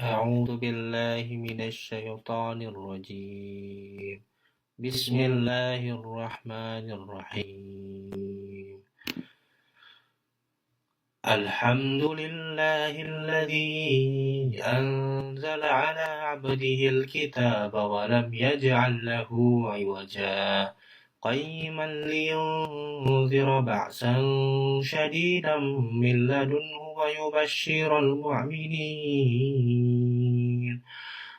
أعوذ بالله من الشيطان الرجيم. بسم الله الرحمن الرحيم. الحمد لله الذي أنزل على عبده الكتاب ولم يجعل له عوجا قيما لينذر بأسا شديدا من لدنه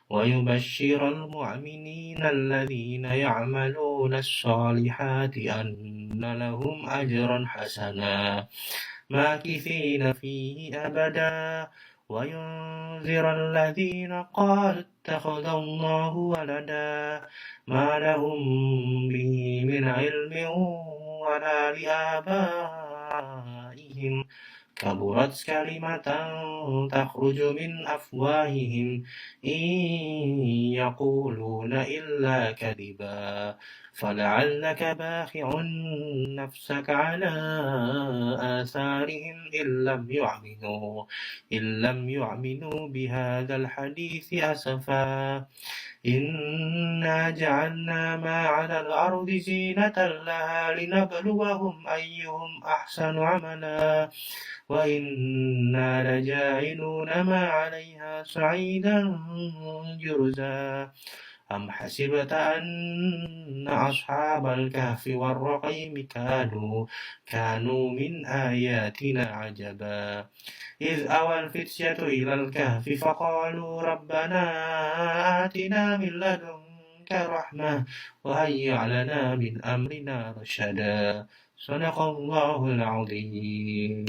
ويبشر المؤمنين الذين يعملون الصالحات أن لهم أجرا حسنا ماكثين فيه أبدا وينذر الذين قالوا اتخذ الله ولدا ما لهم به من علم ولا لآبائهم كبرت كلمة تخرج من أفواههم إن يقولون إلا كذبا فلعلك باخع نفسك على آثارهم إن لم يؤمنوا بهذا الحديث أسفا إنا جعلنا ما على الأرض زينة لها لنبلوهم أيهم أحسن عملا وإنا لجاعلون ما عليها صعيدا جرزا أم حسبت أن أصحاب الكهف والرقيم كانوا من آياتنا عجبا إذ أوى الفتية إلى الكهف فقالوا ربنا آتنا من لدنك رحمة وهيئ لنا من أمرنا رشدا صدق الله العظيم.